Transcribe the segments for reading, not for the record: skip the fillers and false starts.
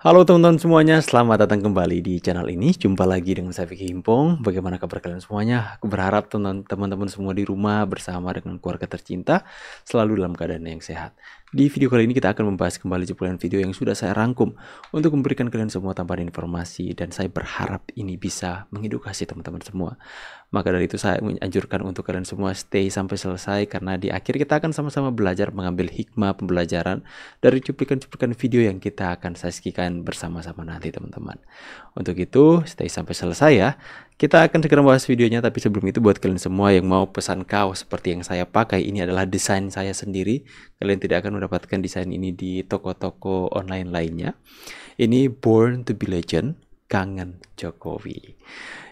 Halo teman-teman semuanya, selamat datang kembali di channel ini. Jumpa lagi dengan saya Vicky Himpong. Bagaimana kabar kalian semuanya? Aku berharap teman-teman semua di rumah bersama dengan keluarga tercinta selalu dalam keadaan yang sehat. Di video kali ini kita akan membahas kembali cuplikan video yang sudah saya rangkum untuk memberikan kalian semua tambahan informasi, dan saya berharap ini bisa mengedukasi teman-teman semua. Maka dari itu saya menganjurkan untuk kalian semua stay sampai selesai, karena di akhir kita akan sama-sama belajar mengambil hikmah pembelajaran dari cuplikan-cuplikan video yang kita akan saksikan bersama-sama nanti teman-teman. Untuk itu stay sampai selesai ya. Kita akan segera membahas videonya, tapi sebelum itu buat kalian semua yang mau pesan kaos seperti yang saya pakai, ini adalah desain saya sendiri. Kalian tidak akan mendapatkan desain ini di toko-toko online lainnya. Ini Born to be Legend, Kangen Jokowi.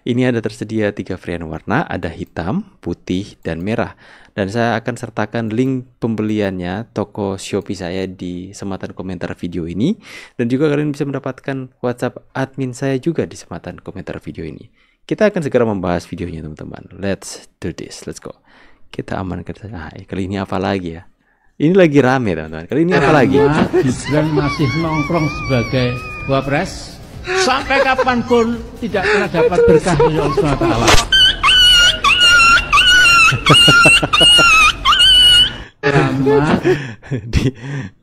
Ini ada tersedia 3 varian warna, ada hitam, putih, dan merah. Dan saya akan sertakan link pembeliannya toko Shopee saya di sematan komentar video ini. Dan juga kalian bisa mendapatkan WhatsApp admin saya juga di sematan komentar video ini. Kita akan segera membahas videonya teman-teman. Let's do this, let's go. Kita amankan saja. Kali ini apa lagi ya? Ini lagi rame teman-teman. Kali ini apa lagi? Gibran masih nongkrong sebagai wapres sampai kapanpun tidak pernah dapat berkah dari Allah SWT.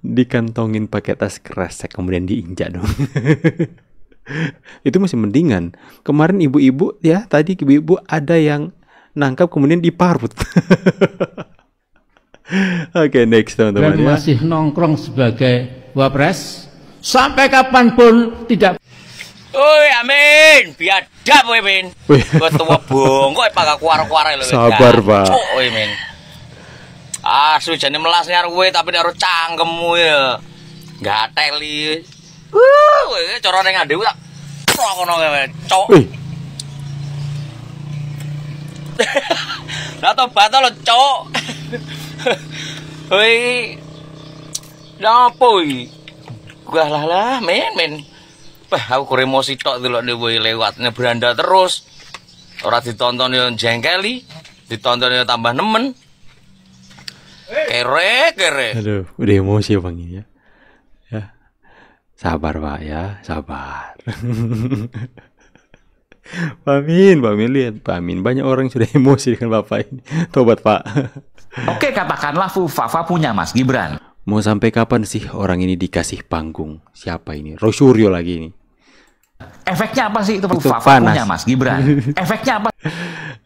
Dikantongin pakai tas kresek kemudian diinjak dong. Itu masih mendingan. Kemarin ibu-ibu ya, tadi ibu-ibu ada yang nangkap kemudian diparut. Oke, next teman-teman ya. Masih nongkrong sebagai wapres sampai kapanpun tidak. Oi, amin. Biadab kowe, Min. Ketua bongkok pak kuar-kuare lho. Sabar, Pak. Oi, Min. Asu jane melas karo kowe tapi karo cangkemmu ya. Gateli. Kowe cara ning ngandhe tak kono kowe, cok. Lah tobat lho, cok. Hei. Napa iki? Gua lah, men. Aku kurang emosi tok delok dhewe lewatnya beranda terus. Ora ditonton yo jengkeli, ditonton yo tambah nemen. Kere. Aduh, udah emosi ya Bang ini ya. Ya. Sabar Pak ya, sabar. Pak Min lihat Pak Min, banyak orang sudah emosi dengan Bapak ini. Tobat Pak. Oke, katakanlah Fufafa punya Mas Gibran. Mau sampai kapan sih orang ini dikasih panggung? Siapa ini? Roy Suryo lagi ini. Efeknya apa sih itu Fufafa punya Mas Gibran? Efeknya apa?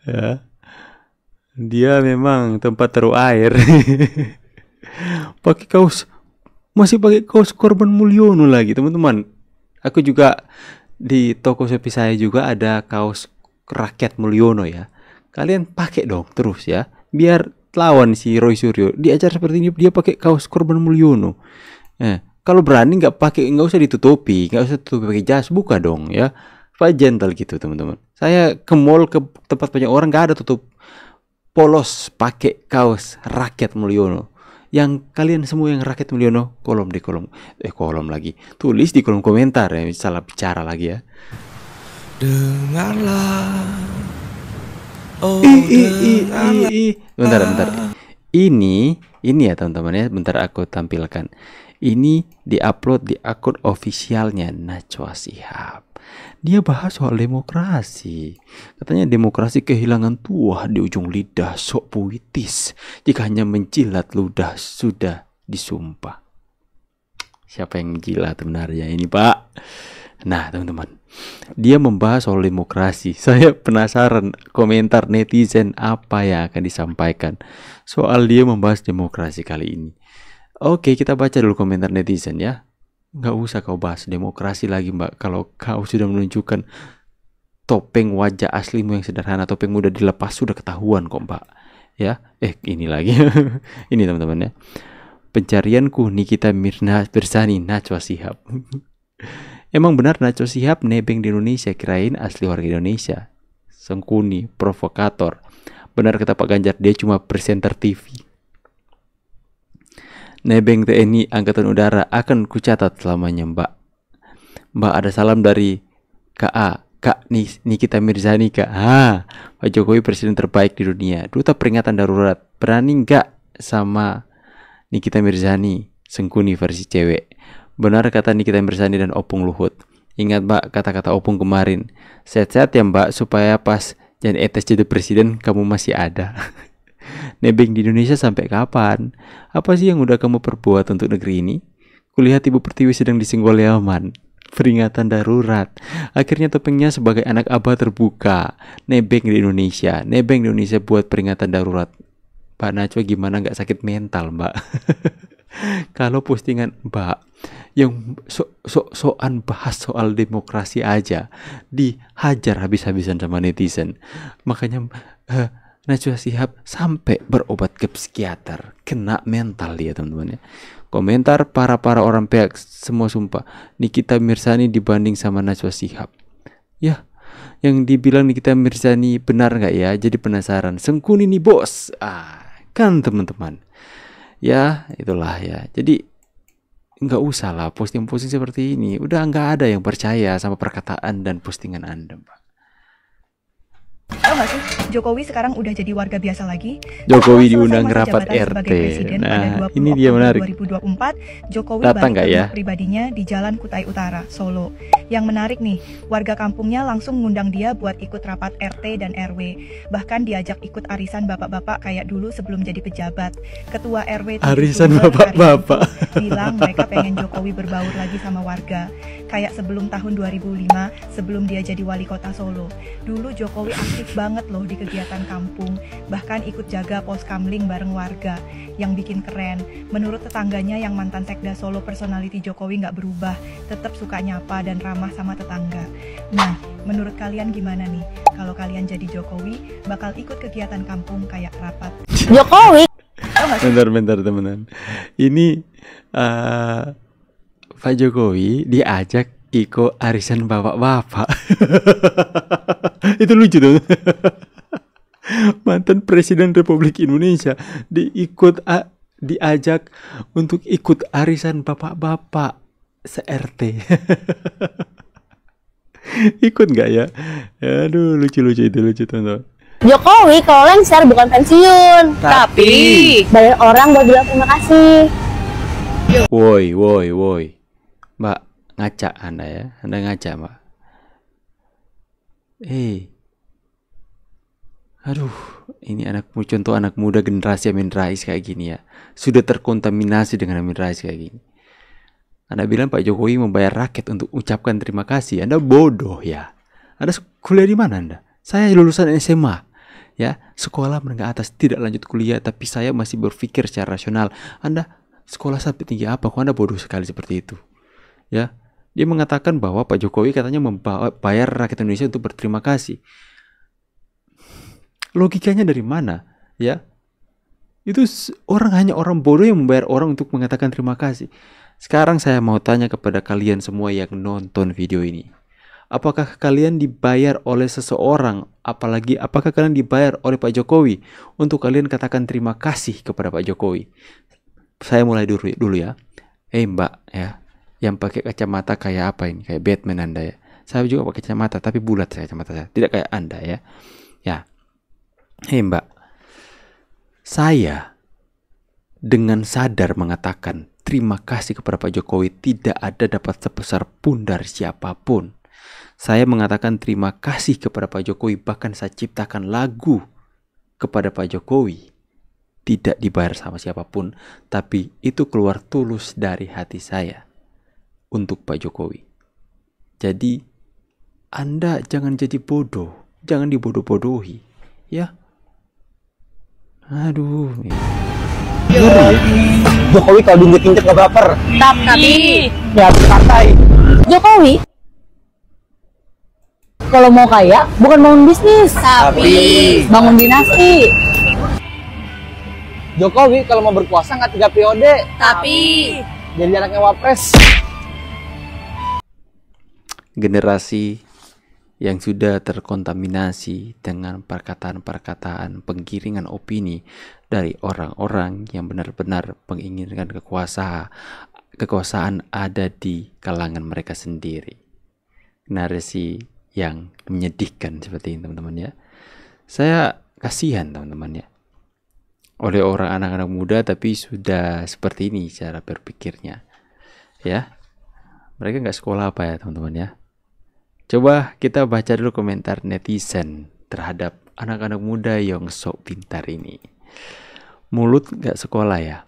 Ya. Dia memang tempat taruh air. Pakai kaos, masih pakai kaos Korban Mulyono lagi teman-teman. Aku juga di toko Shopee saya juga ada kaos rakyat Mulyono ya. Kalian pakai dong terus ya, biar lawan si Roy Suryo di acara seperti ini. Dia pakai kaos Korban Mulyono. Kalau berani nggak usah ditutupi, nggak usah tutupi pakai jas, buka dong ya. Supaya gentle gitu teman-teman. Saya ke mall, ke tempat banyak orang, nggak ada tutup, polos pakai kaos rakyat Mulyono. Yang kalian semua yang rakyat Mulyono, kolom lagi, tulis di kolom komentar ya, salah bicara lagi ya. Dengarlah. Oh, Bentar. Ini ya teman-teman ya, bentar aku tampilkan. Ini diupload di akun ofisialnya Najwa Shihab. Dia bahas soal demokrasi. Katanya demokrasi kehilangan tuah di ujung lidah, sok puitis. Jika hanya menjilat ludah sudah disumpah. Siapa yang menjilat sebenarnya ini Pak? Nah teman-teman, dia membahas soal demokrasi. Saya penasaran komentar netizen apa yang akan disampaikan soal dia membahas demokrasi kali ini. Oke, kita baca dulu komentar netizen ya. Nggak usah kau bahas demokrasi lagi Mbak, kalau kau sudah menunjukkan topeng wajah aslimu yang sederhana. Topengmu udah dilepas, sudah ketahuan kok Mbak ya. Ini lagi. Ini teman-teman ya. Pencarianku Nikita Mirzani Najwa Shihab. Emang benar Najwa Shihab nebeng di Indonesia, kirain asli warga Indonesia. Sengkuni, provokator. Benar kata Pak Ganjar, dia cuma presenter TV. Nebeng TNI Angkatan Udara akan kucatat selamanya Mbak. Mbak, ada salam dari Kak Nikita Mirzani Kak. Pak Jokowi presiden terbaik di dunia, duta peringatan darurat. Berani nggak sama Nikita Mirzani, Sengkuni versi cewek? Benar kata Nikita Mirzani dan Opung Luhut. Ingat Mbak kata-kata Opung kemarin. Sehat-sehat ya Mbak, supaya pas Jan Etes jadi presiden kamu masih ada. Nebeng di Indonesia sampai kapan? Apa sih yang udah kamu perbuat untuk negeri ini? Kulihat Ibu Pertiwi sedang disenggol Yaman. Peringatan darurat. Akhirnya topengnya sebagai anak abah terbuka. Nebeng di Indonesia. Nebeng di Indonesia buat peringatan darurat. Pak Najwa gimana nggak sakit mental Mbak? Kalau postingan Mbak yang soan bahas soal demokrasi aja dihajar habis-habisan sama netizen. Makanya Najwa Shihab sampai berobat ke psikiater, kena mental dia teman-teman ya. Komentar para orang pihak semua sumpah Nikita Mirzani dibanding sama Najwa Shihab. Ya, yang dibilang Nikita Mirzani benar nggak ya? Jadi penasaran. Sengkuni nih bos. Kan teman-teman. Ya, itulah ya. Jadi nggak usah lah posting-posting seperti ini. Udah nggak ada yang percaya sama perkataan dan postingan Anda, Mbak. Tahu nggak sih, Jokowi sekarang udah jadi warga biasa lagi. Jokowi Setelah diundang selesai masa rapat jabatan RT. sebagai presiden pada Nah, 20 ini dia Oktober menarik. 2024, Jokowi Datang balik nggak ke ya? rumah pribadinya di Jalan Kutai Utara, Solo. Yang menarik nih, warga kampungnya langsung ngundang dia buat ikut rapat RT dan RW. Bahkan diajak ikut arisan bapak-bapak kayak dulu sebelum jadi pejabat. Ketua RW 7 Arisan Sumber, bapak-bapak. Karyanto, bilang mereka pengen Jokowi berbaur lagi sama warga. Kayak sebelum tahun 2005, sebelum dia jadi wali kota Solo. Dulu Jokowi aktif banget loh di kegiatan kampung, bahkan ikut jaga pos kamling bareng warga. Yang bikin keren, menurut tetangganya yang mantan sekda Solo, personality Jokowi nggak berubah, tetap suka nyapa dan ramah sama tetangga. Nah, menurut kalian gimana nih? Kalau kalian jadi Jokowi, bakal ikut kegiatan kampung kayak rapat Jokowi? Bentar teman-teman. Ini Pak Jokowi diajak ikut arisan bapak-bapak. Itu lucu dong. Mantan Presiden Republik Indonesia diajak untuk ikut arisan bapak-bapak se-RT. Ikut nggak ya? Aduh, lucu-lucu itu, lucu teman-teman. Jokowi kalau lengser bukan pensiun, tapi banyak orang buat bilang terima kasih. Woi, Mbak, ngaca Anda ya, Anda ngaca Mbak. Aduh, ini contoh anak muda generasi Amin Rais kayak gini ya, sudah terkontaminasi dengan Amin Rais kayak gini. Anda bilang Pak Jokowi membayar rakyat untuk ucapkan terima kasih, Anda bodoh ya. Anda kuliah di mana Anda? Saya lulusan SMA. Ya, sekolah menengah atas, tidak lanjut kuliah, tapi saya masih berpikir secara rasional. Anda sekolah sampai tinggi apa? Kok Anda bodoh sekali seperti itu? Ya, dia mengatakan bahwa Pak Jokowi katanya membayar rakyat Indonesia untuk berterima kasih. Logikanya dari mana? Ya, itu hanya orang bodoh yang membayar orang untuk mengatakan terima kasih. Sekarang saya mau tanya kepada kalian semua yang nonton video ini. Apakah kalian dibayar oleh seseorang, apakah kalian dibayar oleh Pak Jokowi untuk kalian katakan terima kasih kepada Pak Jokowi? Saya mulai dulu ya. Mbak ya, yang pakai kacamata kayak apa ini? Kayak Batman Anda ya. Saya juga pakai kacamata tapi bulat kacamata saya, tidak kayak Anda ya. Ya. Mbak, saya dengan sadar mengatakan terima kasih kepada Pak Jokowi, tidak ada dapat sebesar pun dari siapapun. Saya mengatakan terima kasih kepada Pak Jokowi, bahkan saya ciptakan lagu kepada Pak Jokowi. Tidak dibayar sama siapapun, tapi itu keluar tulus dari hati saya untuk Pak Jokowi. Jadi, Anda jangan jadi bodoh, jangan dibodoh-bodohi, ya. Aduh. Jokowi kalau diinjek-injek nggak baper. Tapi Ya partai. Jokowi kalau mau kaya bukan bangun bisnis, Tapi bangun dinasti. Jokowi kalau mau berkuasa nggak 3 periode. Tapi Jadi anaknya wapres. Generasi yang sudah terkontaminasi dengan perkataan-perkataan penggiringan opini dari orang-orang yang benar-benar menginginkan kekuasaan ada di kalangan mereka sendiri. Narasi yang menyedihkan seperti ini teman-teman ya. Saya kasihan teman-teman ya, oleh orang anak-anak muda tapi sudah seperti ini cara berpikirnya ya. Mereka nggak sekolah apa ya teman-teman ya? Coba kita baca dulu komentar netizen terhadap anak-anak muda yang sok pintar ini. Mulut nggak sekolah ya?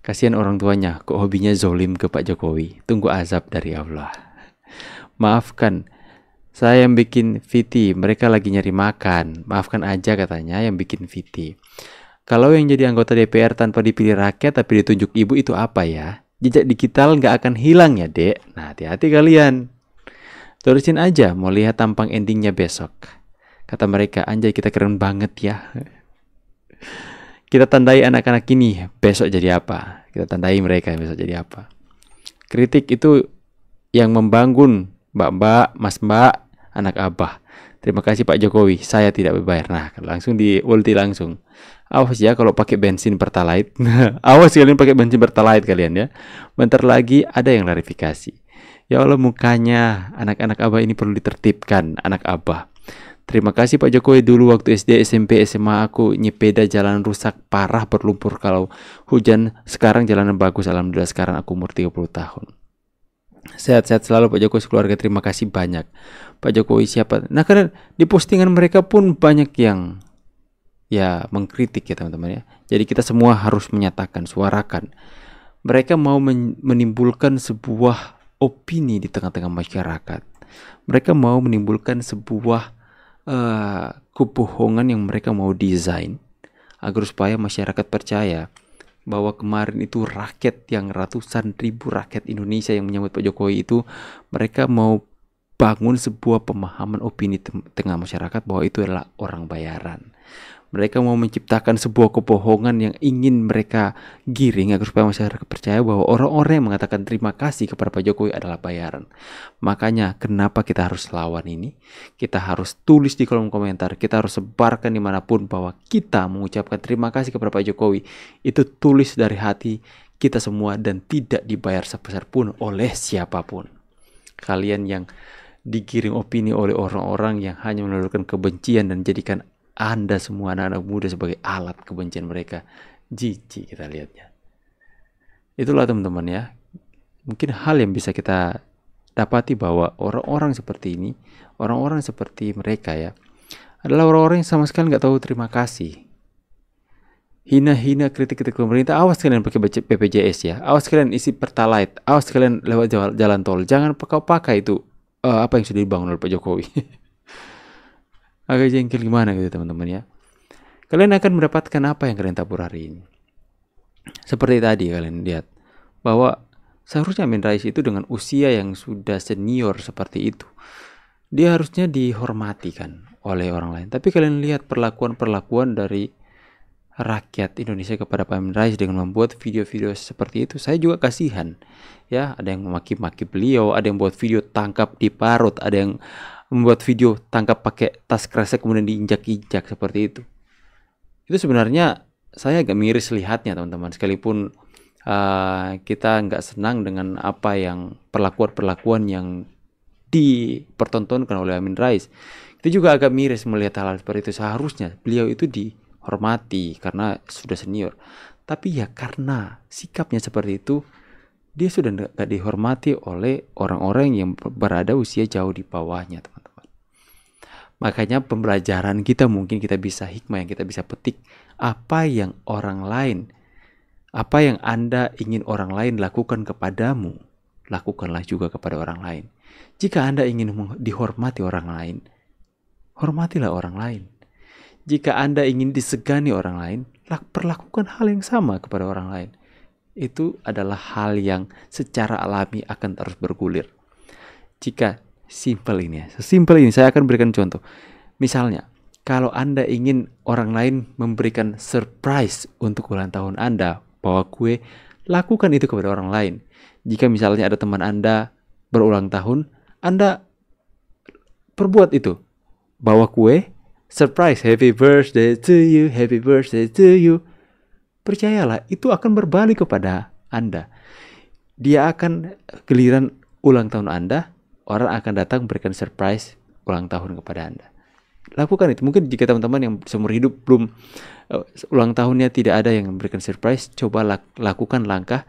Kasihan orang tuanya, kok hobinya zolim ke Pak Jokowi. Tunggu azab dari Allah. Maafkan, saya yang bikin VT, mereka lagi nyari makan. Maafkan aja katanya yang bikin VT. Kalau yang jadi anggota DPR tanpa dipilih rakyat tapi ditunjuk ibu itu apa ya? Jejak digital nggak akan hilang ya dek. Nah hati-hati kalian. Terusin aja, mau lihat tampang endingnya besok. Kata mereka, anjay kita keren banget ya. Kita tandai anak-anak ini besok jadi apa. Kita tandai mereka besok jadi apa. Kritik itu yang membangun mbak-mbak, mas-mbak, anak abah. Terima kasih Pak Jokowi, saya tidak berbayar. Nah, langsung di ulti langsung. Awas ya kalau pakai bensin Pertalite. Awas kalian pakai bensin Pertalite kalian ya. Bentar lagi ada yang klarifikasi. Ya Allah mukanya anak-anak abah ini perlu ditertibkan, anak abah. Terima kasih Pak Jokowi, dulu waktu SD, SMP, SMA aku nyepeda jalan rusak parah berlumpur kalau hujan. Sekarang jalanan bagus, alhamdulillah sekarang aku umur 30 tahun. Sehat-sehat selalu Pak Jokowi, keluarga terima kasih banyak. Pak Jokowi siapa? Nah karena di postingan mereka pun banyak yang ya mengkritik ya teman-teman ya. Jadi kita semua harus menyatakan, suarakan. Mereka mau menimbulkan sebuah opini di tengah-tengah masyarakat. Mereka mau menimbulkan sebuah kebohongan yang mereka mau desain agar supaya masyarakat percaya bahwa kemarin itu rakyat yang ratusan ribu rakyat Indonesia yang menyambut Pak Jokowi itu mereka mau bangun sebuah pemahaman opini tengah masyarakat bahwa itu adalah orang bayaran. Mereka mau menciptakan sebuah kebohongan yang ingin mereka giring agar supaya masyarakat percaya bahwa orang-orang yang mengatakan terima kasih kepada Pak Jokowi adalah bayaran. Makanya kenapa kita harus lawan ini? Kita harus tulis di kolom komentar, kita harus sebarkan dimanapun bahwa kita mengucapkan terima kasih kepada Pak Jokowi. Itu tulis dari hati kita semua dan tidak dibayar sebesar pun oleh siapapun. Kalian yang digiring opini oleh orang-orang yang hanya menelurkan kebencian dan jadikan Anda semua anak-anak muda sebagai alat kebencian mereka. Jijik kita lihatnya. Itulah teman-teman ya. Mungkin hal yang bisa kita dapati bahwa orang-orang seperti ini, orang-orang seperti mereka ya, adalah orang-orang yang sama sekali nggak tahu terima kasih. Hina-hina kritik-kritik pemerintah. Awas kalian pakai BPJS ya. Awas kalian isi Pertalite. Awas kalian lewat jalan tol. Jangan pakai itu apa yang sudah dibangun oleh Pak Jokowi. Agak jengkel gimana gitu teman-teman ya. Kalian akan mendapatkan apa yang kalian tabur hari ini. Seperti tadi kalian lihat bahwa seharusnya Amin Rais itu dengan usia yang sudah senior seperti itu, dia harusnya dihormati kan oleh orang lain. Tapi kalian lihat perlakuan dari rakyat Indonesia kepada Pak Amin Rais dengan membuat video-video seperti itu. Saya juga kasihan ya, ada yang memaki-maki beliau, ada yang buat video tangkap di parut, ada yang membuat video tangkap pakai tas kresek kemudian diinjak-injak seperti itu. Itu sebenarnya saya agak miris lihatnya teman-teman, sekalipun kita nggak senang dengan apa yang perlakuan yang dipertontonkan oleh Amin Rais. Itu juga agak miris melihat hal seperti itu. Seharusnya beliau itu dihormati karena sudah senior. Tapi ya karena sikapnya seperti itu, dia sudah nggak dihormati oleh orang-orang yang berada usia jauh di bawahnya teman-teman. Makanya pembelajaran kita mungkin kita bisa hikmah yang kita bisa petik, apa yang orang lain, apa yang Anda ingin orang lain lakukan kepadamu, lakukanlah juga kepada orang lain. Jika Anda ingin dihormati orang lain, hormatilah orang lain. Jika Anda ingin disegani orang lain, perlakukan hal yang sama kepada orang lain. Itu adalah hal yang secara alami akan terus bergulir. Jika sesimpel ini saya akan berikan contoh. Misalnya, kalau Anda ingin orang lain memberikan surprise untuk ulang tahun Anda, bawa kue, lakukan itu kepada orang lain. Jika misalnya ada teman Anda berulang tahun, Anda perbuat itu. Bawa kue, surprise, happy birthday to you, happy birthday to you. Percayalah, itu akan berbalik kepada Anda. Dia akan giliran ulang tahun Anda, orang akan datang memberikan surprise ulang tahun kepada Anda. Lakukan itu. Mungkin jika teman-teman yang seumur hidup belum ulang tahunnya tidak ada yang memberikan surprise, coba lakukan langkah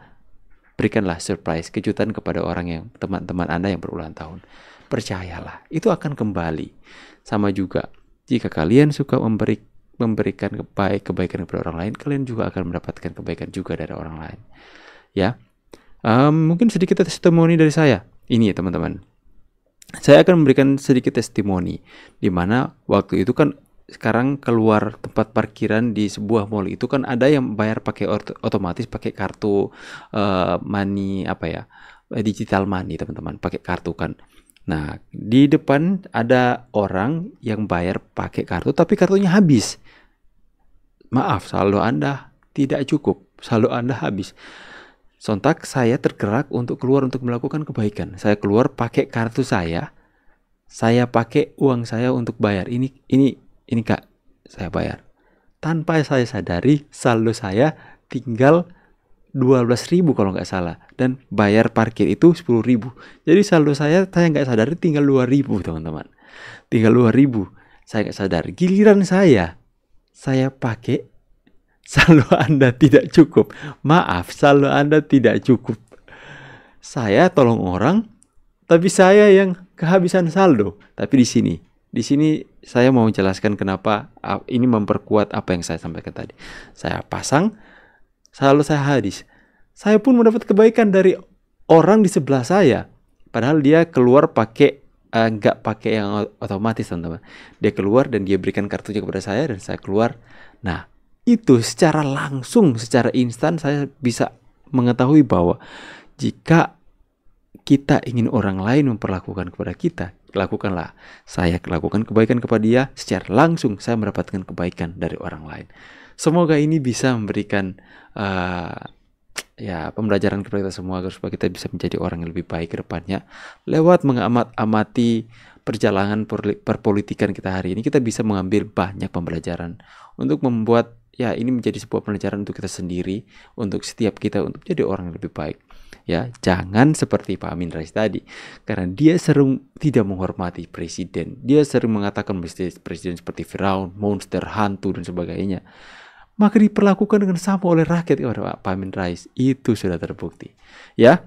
berikanlah surprise, kejutan kepada orang yang teman-teman Anda yang berulang tahun. Percayalah, itu akan kembali. Sama juga, jika kalian suka memberikan kebaikan kepada orang lain, kalian juga akan mendapatkan kebaikan juga dari orang lain. Ya, mungkin sedikit testimoni dari saya. Ini ya teman-teman, saya akan memberikan sedikit testimoni, di mana waktu itu kan sekarang keluar tempat parkiran di sebuah mall itu kan ada yang bayar pakai otomatis pakai kartu money digital money teman-teman, pakai kartu kan. Nah, di depan ada orang yang bayar pakai kartu tapi kartunya habis. Maaf, saldo Anda tidak cukup, saldo Anda habis. Sontak saya tergerak untuk keluar untuk melakukan kebaikan. Saya keluar pakai kartu saya pakai uang saya untuk bayar. Ini Kak, saya bayar. Tanpa saya sadari, saldo saya tinggal 12.000 kalau nggak salah, dan bayar parkir itu 10.000. Jadi saldo saya nggak sadari tinggal 2.000 teman-teman, tinggal 2.000. Saya nggak sadar, giliran saya pakai, saldo Anda tidak cukup. Maaf, saldo Anda tidak cukup. Saya tolong orang, tapi saya yang kehabisan saldo. Tapi di sini saya mau jelaskan kenapa ini memperkuat apa yang saya sampaikan tadi. Saya pasang, saldo saya habis. Saya pun mendapat kebaikan dari orang di sebelah saya. Padahal dia keluar pakai nggak pakai yang otomatis teman-teman. Dia keluar dan dia berikan kartunya kepada saya dan saya keluar. Nah, itu secara langsung, secara instan saya bisa mengetahui bahwa jika kita ingin orang lain memperlakukan kepada kita, lakukanlah. Saya lakukan kebaikan kepada dia, secara langsung saya mendapatkan kebaikan dari orang lain. Semoga ini bisa memberikan pembelajaran kepada kita semua agar supaya kita bisa menjadi orang yang lebih baik ke depannya. Lewat mengamati perjalanan perpolitikan kita hari ini, kita bisa mengambil banyak pembelajaran untuk membuat ini menjadi sebuah pelajaran untuk kita sendiri, untuk setiap kita untuk jadi orang yang lebih baik. Ya, jangan seperti Pak Amin Rais tadi, karena dia sering tidak menghormati presiden. Dia sering mengatakan presiden seperti Firaun, monster, hantu dan sebagainya. Maka diperlakukan dengan sama oleh rakyat kepada Pak Amin Rais. Itu sudah terbukti. Ya,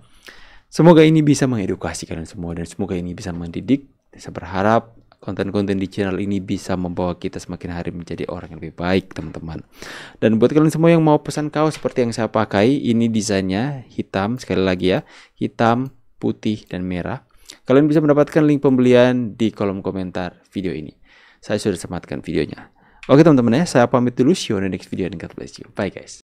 semoga ini bisa mengedukasi kalian semua dan semoga ini bisa mendidik. Saya berharap konten-konten di channel ini bisa membawa kita semakin hari menjadi orang yang lebih baik, teman-teman. Dan buat kalian semua yang mau pesan kaos seperti yang saya pakai, ini desainnya hitam, sekali lagi ya, hitam, putih, dan merah. Kalian bisa mendapatkan link pembelian di kolom komentar video ini. Saya sudah sematkan videonya. Oke teman-teman ya, saya pamit dulu. See you on the next video and God bless you. Bye guys.